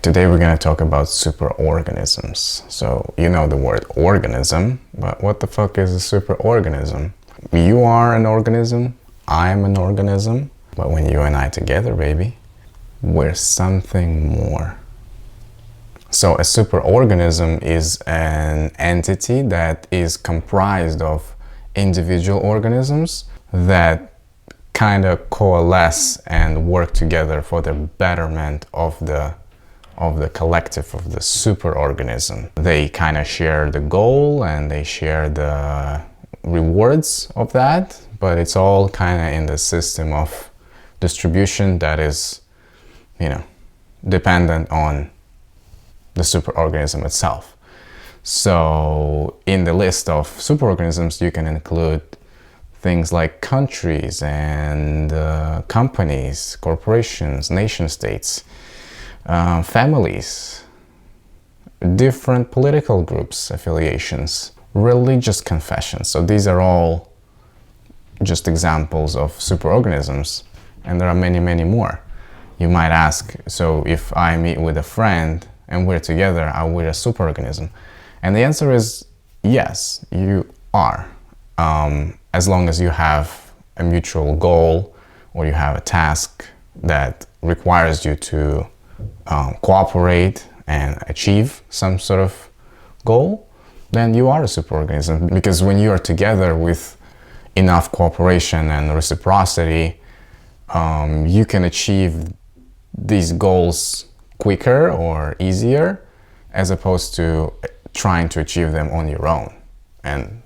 Today we're going to talk about superorganisms. So you know the word organism, but what the fuck is a superorganism? You are an organism, I'm an organism, but when you and I together, baby, we're something more. So a superorganism is an entity that is comprised of individual organisms that kind of coalesce and work together for the betterment of the collective, of the superorganism. They kind of share the goal and they share the rewards of that, but it's all kind of in the system of distribution that is, dependent on the superorganism itself. So in the list of superorganisms, you can include things like countries and companies, corporations, nation states, families, different political groups, affiliations, religious confessions. So these are all just examples of superorganisms, and there are many, many more. You might ask, so if I meet with a friend and we're together, are we a superorganism? And the answer is yes, you are. As long as you have a mutual goal or you have a task that requires you to cooperate and achieve some sort of goal, then you are a superorganism. Because when you are together with enough cooperation and reciprocity, you can achieve these goals quicker or easier as opposed to trying to achieve them on your own. And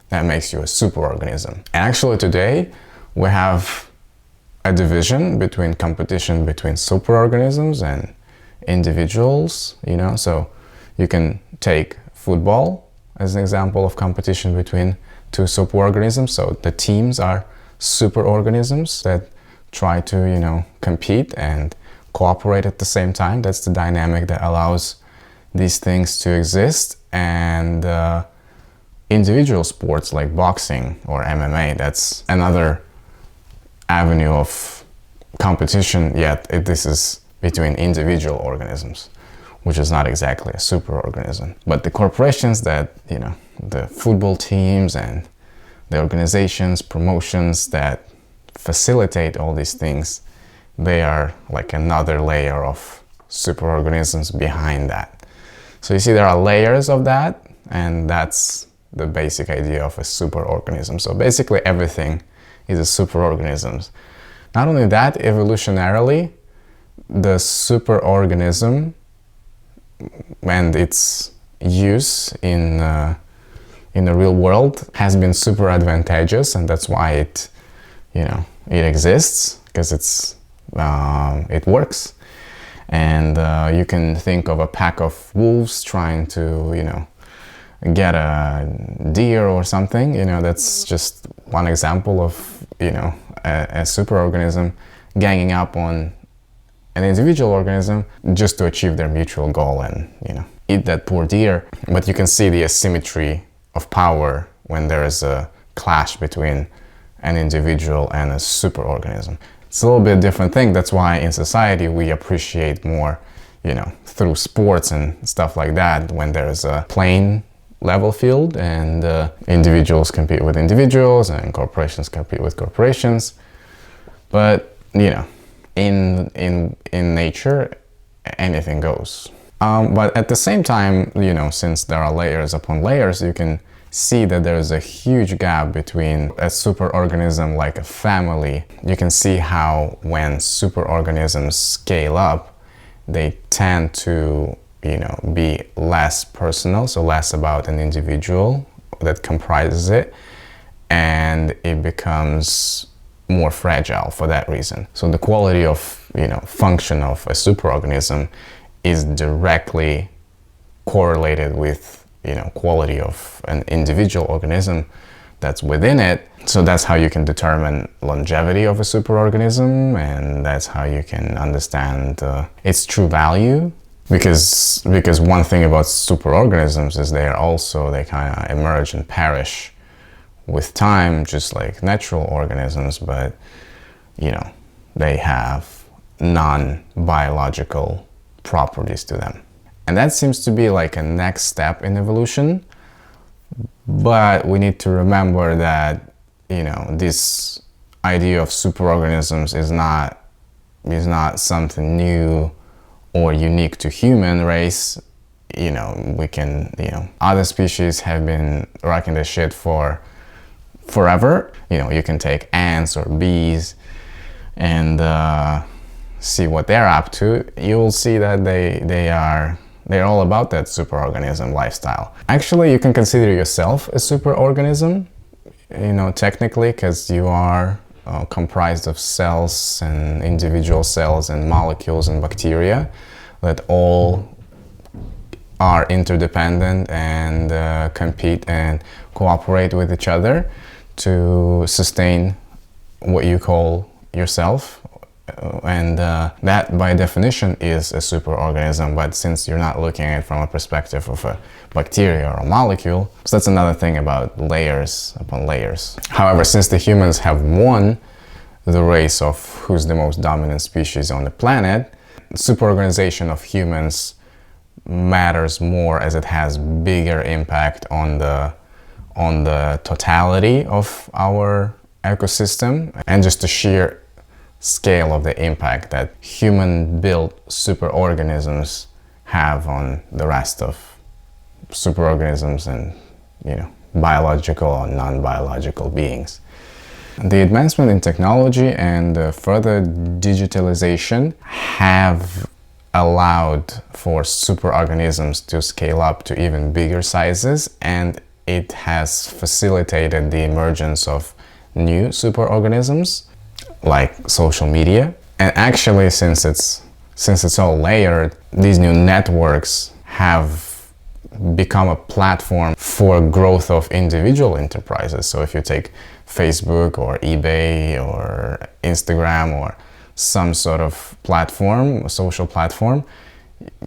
that makes you a superorganism. And actually today we have a division between competition between superorganisms and individuals, so you can take football as an example of competition between two superorganisms. So the teams are superorganisms that try to, compete and cooperate at the same time. That's the dynamic that allows these things to exist. And individual sports like boxing or MMA, that's another avenue of competition, yet this is between individual organisms, which is not exactly a superorganism. But the corporations that, the football teams and the organizations, promotions that facilitate all these things, they are like another layer of superorganisms behind that. So you see there are layers of that, and that's the basic idea of a superorganism. So basically everything is a superorganism. Not only that, evolutionarily, the superorganism and its use in the real world has been super advantageous, and that's why it exists, because it works. And you can think of a pack of wolves trying to get a deer or something. That's just one example of a superorganism ganging up on an individual organism just to achieve their mutual goal and eat that poor deer. But you can see the asymmetry of power when there is a clash between an individual and a superorganism. It's a little bit different thing. That's why in society we appreciate more, through sports and stuff like that, when there's a plain level field and individuals compete with individuals and corporations compete with corporations. But in nature, anything goes. But at the same time, since there are layers upon layers, you can see that there is a huge gap between a superorganism like a family. You can see how when superorganisms scale up, they tend to be less personal, so less about an individual that comprises it, and it becomes more fragile for that reason. So the quality of function of a superorganism is directly correlated with quality of an individual organism that's within it. So that's how you can determine longevity of a superorganism, and that's how you can understand its true value. Because one thing about superorganisms is they kind of emerge and perish with time, just like natural organisms, but they have non-biological properties to them. And that seems to be like a next step in evolution. But we need to remember that, this idea of superorganisms is not something new or unique to human race. Other species have been rocking this shit for forever. You can take ants or bees and see what they're up to. You'll see that they're all about that superorganism lifestyle. Actually, you can consider yourself a superorganism, technically, because you are comprised of cells and individual cells and molecules and bacteria that all are interdependent and compete and cooperate with each other to sustain what you call yourself. And that by definition is a superorganism, but since you're not looking at it from a perspective of a bacteria or a molecule, so that's another thing about layers upon layers. However, since the humans have won the race of who's the most dominant species on the planet, superorganization of humans matters more as it has bigger impact on the totality of our ecosystem and just the sheer scale of the impact that human-built superorganisms have on the rest of superorganisms and biological or non-biological beings. The advancement in technology and further digitalization have allowed for superorganisms to scale up to even bigger sizes, and it has facilitated the emergence of new superorganisms like social media. And actually, since it's all layered, these new networks have become a platform for growth of individual enterprises. So if you take Facebook or eBay or Instagram or some sort of platform, a social platform,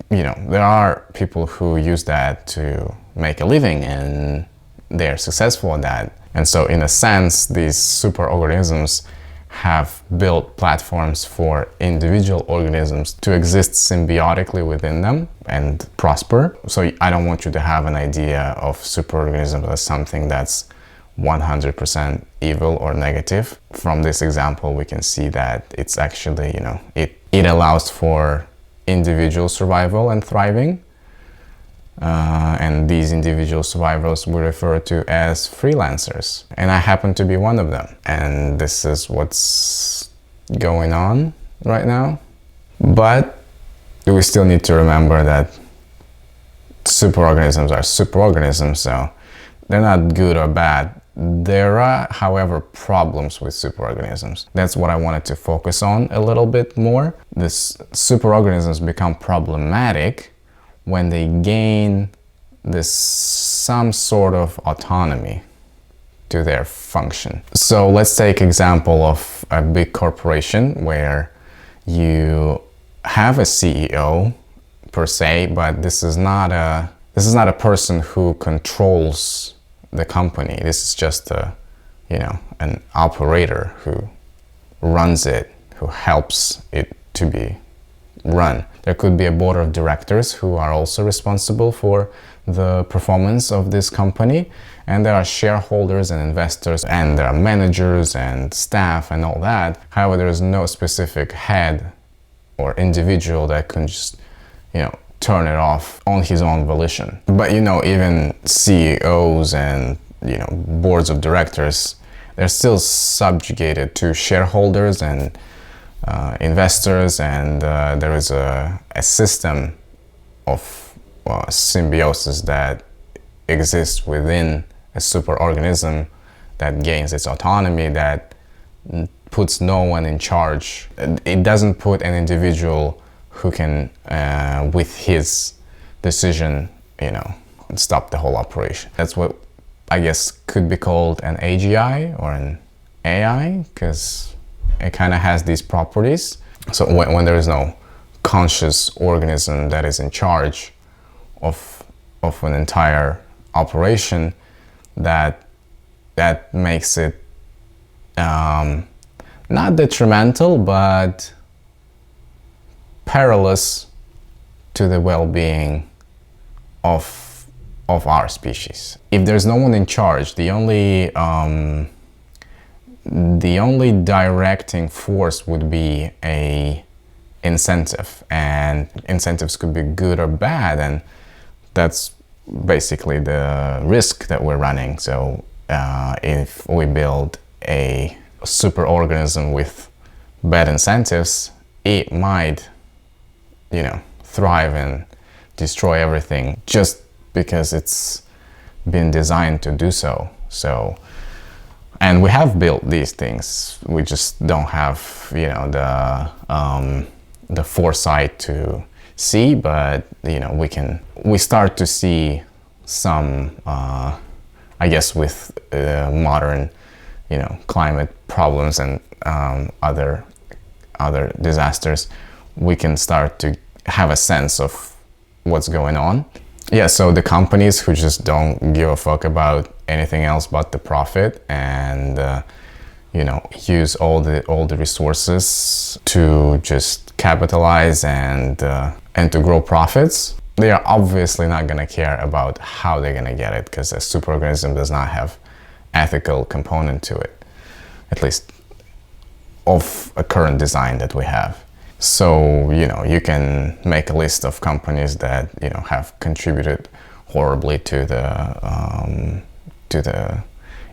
there are people who use that to make a living and they're successful at that. And so in a sense, these superorganisms have built platforms for individual organisms to exist symbiotically within them and prosper. So I don't want you to have an idea of superorganisms as something that's 100% evil or negative. From this example, we can see that it's actually, it allows for individual survival and thriving. And these individual survivors we refer to as freelancers. And I happen to be one of them. And this is what's going on right now. But we still need to remember that superorganisms are superorganisms, so they're not good or bad. There are, however, problems with superorganisms. That's what I wanted to focus on a little bit more. These superorganisms become problematic when they gain some sort of autonomy to their function. So let's take example of a big corporation where you have a CEO per se, but this is not a person who controls the company. This is just an operator who runs it, who helps it to be run. There could be a board of directors who are also responsible for the performance of this company, and there are shareholders and investors, and there are managers and staff and all that. However, there is no specific head or individual that can just turn it off on his own volition. But even CEOs and boards of directors, they're still subjugated to shareholders and investors, and there is a system of symbiosis that exists within a superorganism that gains its autonomy, that puts no one in charge. It doesn't put an individual who can, with his decision, stop the whole operation. That's what I guess could be called an AGI or an AI, because it kind of has these properties. So when there is no conscious organism that is in charge of an entire operation, that makes it not detrimental but perilous to the well-being of our species. If there's no one in charge, the only directing force would be a incentive, and incentives could be good or bad, and that's basically the risk that we're running. So if we build a superorganism with bad incentives, it might, thrive and destroy everything just because it's been designed to do so. And we have built these things. We just don't have, the foresight to see. But we start to see some, I guess, with modern, climate problems and other disasters, we can start to have a sense of what's going on. Yeah, so the companies who just don't give a fuck about anything else but the profit, and use all the resources to just capitalize and to grow profits, they are obviously not going to care about how they're going to get it, because a superorganism does not have ethical component to it, at least of a current design that we have. So, you can make a list of companies that, have contributed horribly to the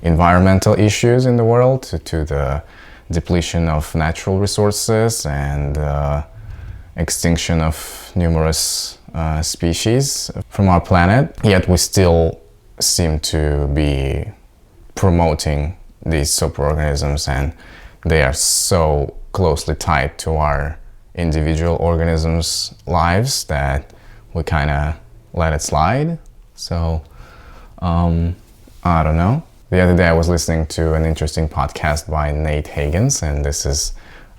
environmental issues in the world, to the depletion of natural resources and extinction of numerous species from our planet. Yet we still seem to be promoting these superorganisms, and they are so closely tied to our individual organisms' lives that we kind of let it slide. So I don't know. The other day I was listening to an interesting podcast by Nate Higgins, and this is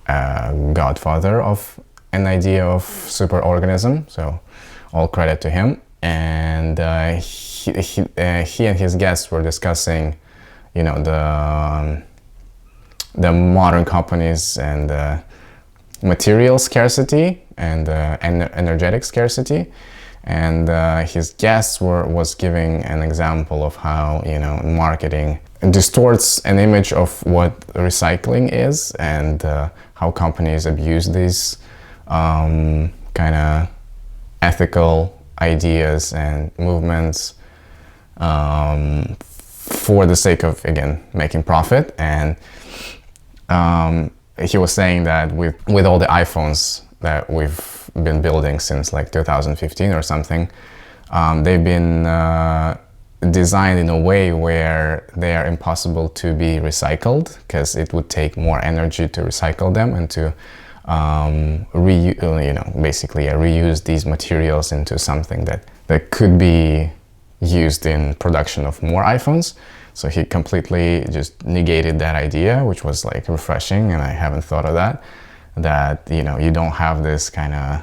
a godfather of an idea of superorganism, so all credit to him. And he and his guests were discussing, the modern companies and material scarcity and energetic scarcity. And his guest was giving an example of how marketing distorts an image of what recycling is, and how companies abuse these kind of ethical ideas and movements for the sake of, again, making profit. And he was saying that with all the iPhones that we've been building since like 2015 or something, they've been designed in a way where they are impossible to be recycled, because it would take more energy to recycle them and to basically reuse these materials into something that could be used in production of more iPhones. So he completely just negated that idea, which was like refreshing, and I haven't thought of that you don't have this kind of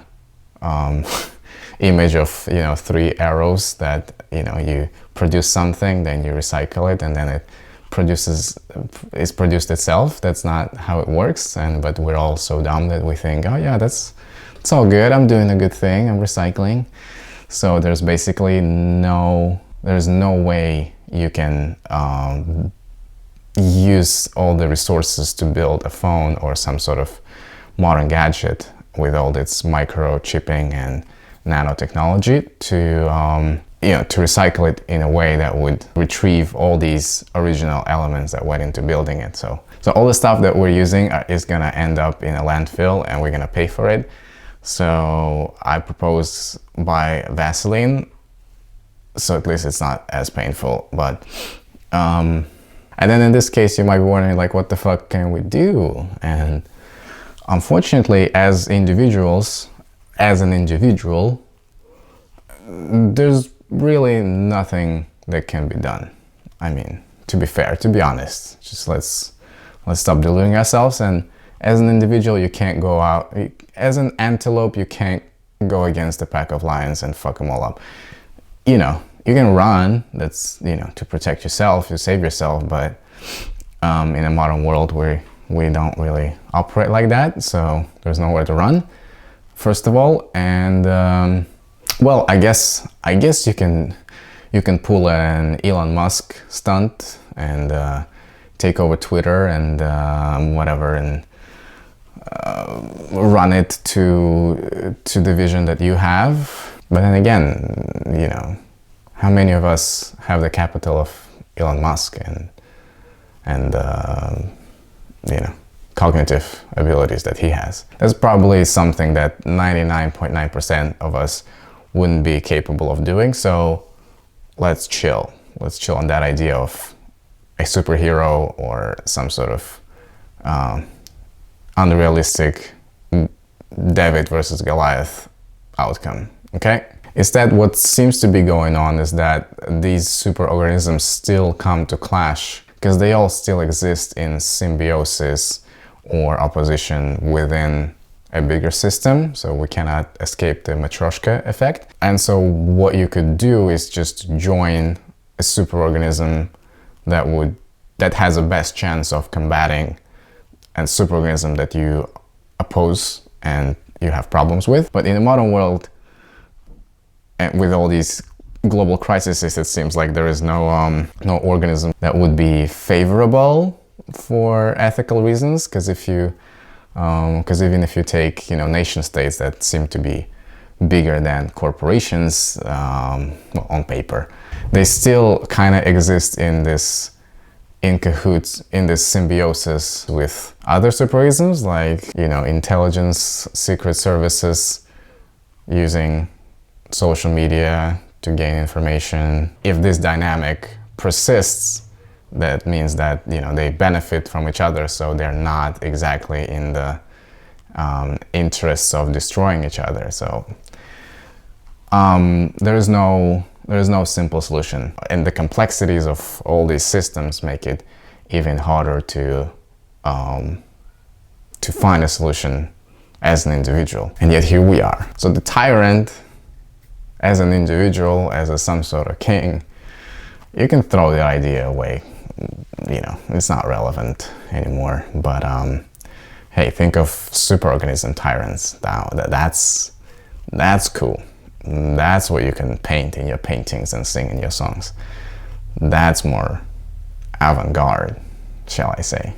image of 3 arrows that you produce something, then you recycle it, and then it's produced itself. That's not how it works. But we're all so dumb that we think, oh yeah, it's all good, I'm doing a good thing, I'm recycling. So there's basically no way you can use all the resources to build a phone or some sort of modern gadget with all its microchipping and nanotechnology to recycle it in a way that would retrieve all these original elements that went into building it. So all the stuff that we're using is gonna end up in a landfill, and we're gonna pay for it. So I propose buy Vaseline, so at least it's not as painful. But and then in this case, you might be wondering, like, what the fuck can we do? And unfortunately, as an individual, there's really nothing that can be done. I mean, to be fair, to be honest, just let's stop deluding ourselves. And as an individual, you can't go out. As an antelope, you can't go against a pack of lions and fuck them all up. You can run, that's, to protect yourself, to save yourself, but in a modern world where we don't really operate like that, so there's nowhere to run, first of all. And Well, I guess you can pull an Elon Musk stunt and take over Twitter and whatever, and run it to the vision that you have. But then again, how many of us have the capital of Elon Musk and cognitive abilities that he has? That's probably something that 99.9% of us wouldn't be capable of doing. So let's chill on that idea of a superhero or some sort of unrealistic David versus Goliath outcome. Okay? Instead, what seems to be going on is that these superorganisms still come to clash because they all still exist in symbiosis or opposition within a bigger system, so we cannot escape the Matryoshka effect. And so what you could do is just join a superorganism that has the best chance of combating a superorganism that you oppose and you have problems with. But in the modern world, and with all these global crises, it seems like there is no organism that would be favorable for ethical reasons, because even if you take nation states that seem to be bigger than corporations, on paper, they still kind of exist in cahoots, in this symbiosis with other superorganisms, like intelligence, secret services, using social media to gain information. If this dynamic persists, that means that they benefit from each other, so they're not exactly in the interests of destroying each other. So there is no simple solution, and the complexities of all these systems make it even harder to find a solution as an individual. And yet here we are. So the tyrant, as an individual, as some sort of king, you can throw the idea away. It's not relevant anymore. But hey, think of superorganism tyrants now. That's cool. That's what you can paint in your paintings and sing in your songs. That's more avant-garde, shall I say.